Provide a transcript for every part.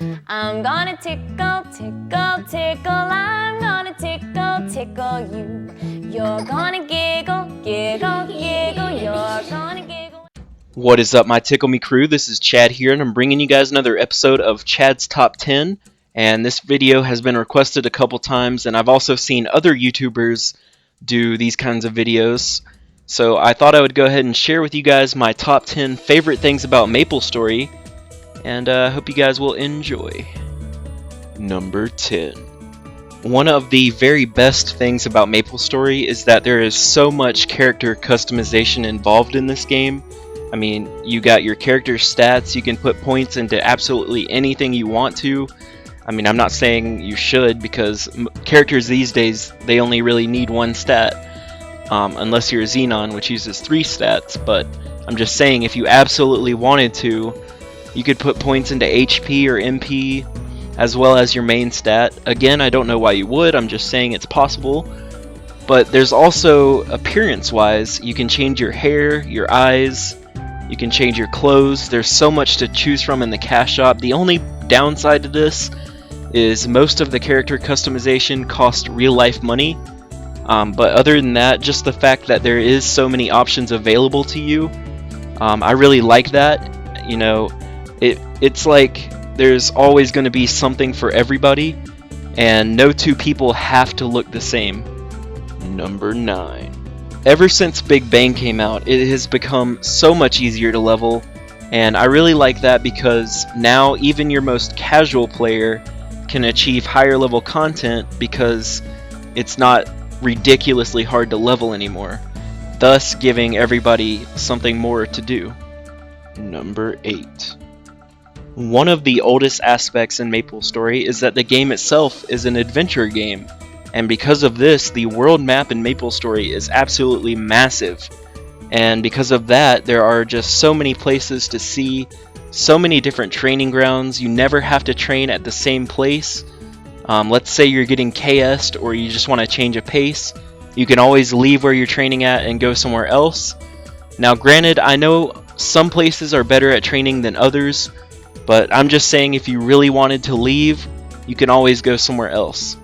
I'm gonna tickle, tickle, tickle. I'm gonna tickle, tickle you. You're gonna giggle, giggle, giggle. You're gonna giggle. What is up, my Tickle Me crew? This is Chad here, and I'm bringing you guys another episode of Chad's Top 10. And this video has been requested a couple times, and I've also seen other YouTubers do these kinds of videos. So I thought I would go ahead and share with you guys my top 10 favorite things about MapleStory, and I hope you guys will enjoy. Number 10. One of the very best things about MapleStory is that there is so much character customization involved in this game. I mean, you got your character stats, you can put points into absolutely anything you want to. I mean, I'm not saying you should, because characters these days, they only really need one stat. Unless you're a Xenon, which uses 3 stats, but I'm just saying if you absolutely wanted to, you could put points into HP or MP, as well as your main stat. Again, I don't know why you would, I'm just saying it's possible. But there's also, appearance-wise, you can change your hair, your eyes, you can change your clothes. There's so much to choose from in the cash shop. The only downside to this is most of the character customization costs real-life money. But other than that, just the fact that there is so many options available to you, I really like that. You know, it's like there's always going to be something for everybody, and no two people have to look the same. Number 9. Ever since Big Bang came out, it has become so much easier to level, and I really like that because now even your most casual player can achieve higher level content because it's not ridiculously hard to level anymore, thus giving everybody something more to do. Number 8. One of the oldest aspects in MapleStory is that the game itself is an adventure game, and because of this, the world map in MapleStory is absolutely massive, and because of that, there are just so many places to see, so many different training grounds. You never have to train at the same place. Let's say you're getting KS'd or you just want to change a pace, you can always leave where you're training at and go somewhere else. Now granted, I know some places are better at training than others, but I'm just saying if you really wanted to leave, you can always go somewhere else.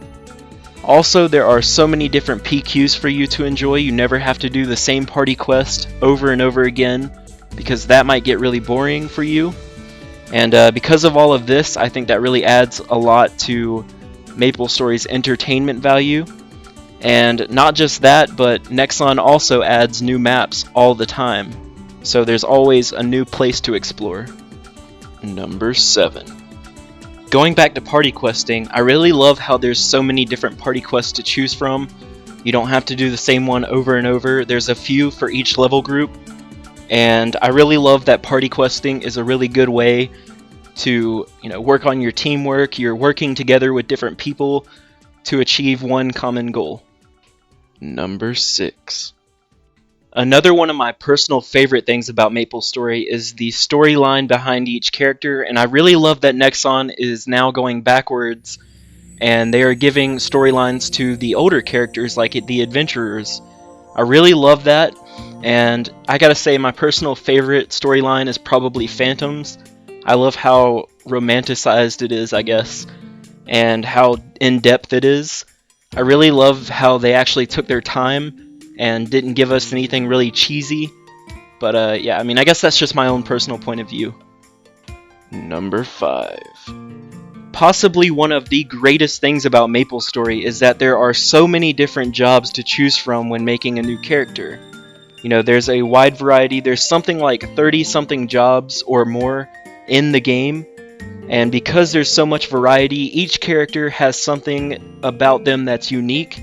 Also, there are so many different PQs for you to enjoy. You never have to do the same party quest over and over again, because that might get really boring for you. And because of all of this, I think that really adds a lot to MapleStory's entertainment value. And not just that, but Nexon also adds new maps all the time, so there's always a new place to explore. Number 7. Going back to party questing, I really love how there's so many different party quests to choose from. You don't have to do the same one over and over. There's a few for each level group, and I really love that party questing is a really good way to, work on your teamwork. You're working together with different people to achieve one common goal. Number 6. Another one of my personal favorite things about MapleStory is the storyline behind each character, and I really love that Nexon is now going backwards and they are giving storylines to the older characters like the adventurers. I really love that, and I gotta say my personal favorite storyline is probably Phantom's. I love how romanticized it is, I guess, and how in-depth it is. I really love how they actually took their time and didn't give us anything really cheesy. But yeah, I mean, I guess that's just my own personal point of view. Number 5. Possibly one of the greatest things about MapleStory is that there are so many different jobs to choose from when making a new character. There's a wide variety. There's something like 30-something jobs or more in the game. And because there's so much variety, each character has something about them that's unique.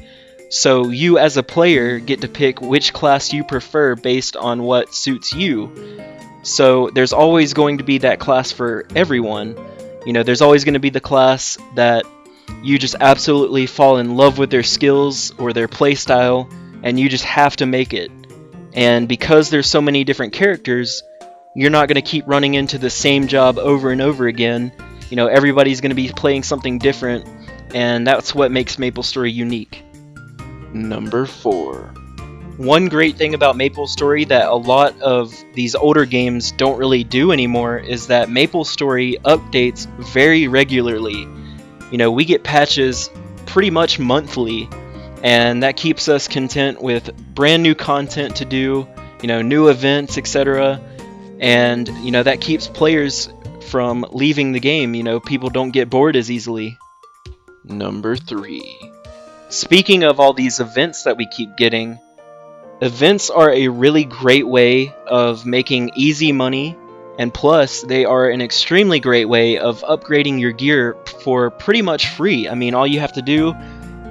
So you as a player get to pick which class you prefer based on what suits you. So there's always going to be that class for everyone. There's always going to be the class that you just absolutely fall in love with their skills or their playstyle, and you just have to make it. And because there's so many different characters, you're not going to keep running into the same job over and over again. Everybody's going to be playing something different, and that's what makes MapleStory unique. Number 4. One great thing about MapleStory that a lot of these older games don't really do anymore is that MapleStory updates very regularly. You know, we get patches pretty much monthly, and that keeps us content with brand new content to do, you know, new events, etc. And, you know, that keeps players from leaving the game. You know, people don't get bored as easily. Number 3. Speaking of all these events that we keep getting, events are a really great way of making easy money, and plus they are an extremely great way of upgrading your gear for pretty much free. I mean, all you have to do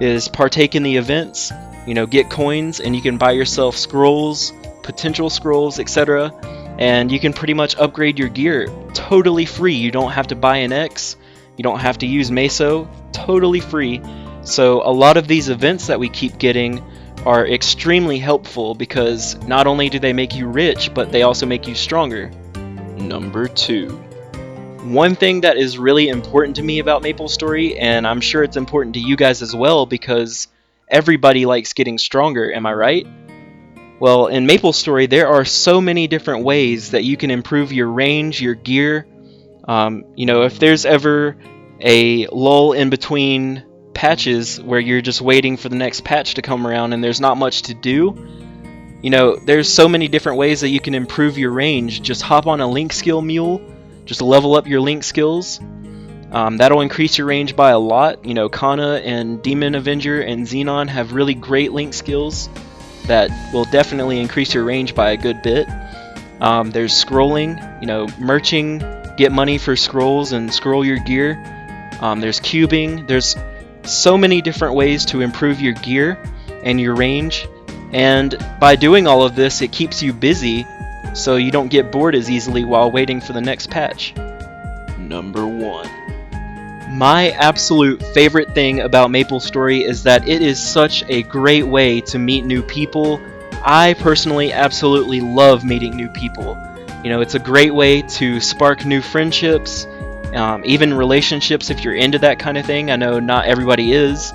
is partake in the events, you know, get coins, and you can buy yourself scrolls, potential scrolls, etc. And you can pretty much upgrade your gear totally free. You don't have to buy an X, you don't have to use Meso, totally free. So a lot of these events that we keep getting are extremely helpful because not only do they make you rich, but they also make you stronger. Number 2. One thing that is really important to me about MapleStory, and I'm sure it's important to you guys as well because everybody likes getting stronger, am I right? Well, in MapleStory there are so many different ways that you can improve your range, your gear. You know, if there's ever a lull in between patches where you're just waiting for the next patch to come around and there's not much to do, you know, there's so many different ways that you can improve your range. Just hop on a link skill mule, just level up your link skills. That'll increase your range by a lot. You know, Kana and Demon Avenger and Xenon have really great link skills that will definitely increase your range by a good bit. There's scrolling, you know, merching, get money for scrolls and scroll your gear. There's cubing. There's so many different ways to improve your gear and your range, and by doing all of this it keeps you busy so you don't get bored as easily while waiting for the next patch. Number 1. My absolute favorite thing about MapleStory is that it is such a great way to meet new people. I personally absolutely love meeting new people. You know, it's a great way to spark new friendships, even relationships if you're into that kind of thing. I know not everybody is,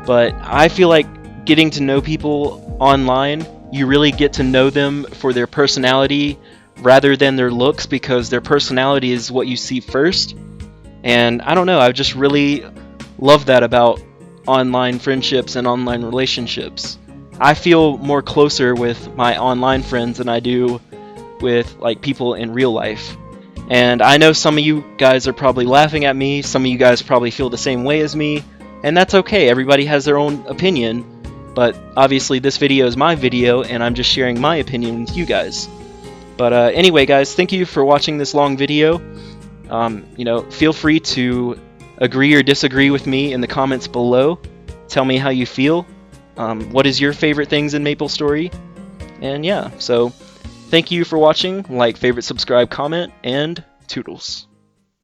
but I feel like getting to know people online, you really get to know them for their personality rather than their looks, because their personality is what you see first. And I don't know, I just really love that about online friendships and online relationships. I feel more closer with my online friends than I do with like people in real life. And I know some of you guys are probably laughing at me, some of you guys probably feel the same way as me, and that's okay. Everybody has their own opinion, but obviously this video is my video and I'm just sharing my opinion with you guys. But anyway guys, thank you for watching this long video. You know, feel free to agree or disagree with me in the comments below. Tell me how you feel. What is your favorite things in MapleStory? And yeah, so thank you for watching. Like, favorite, subscribe, comment, and toodles.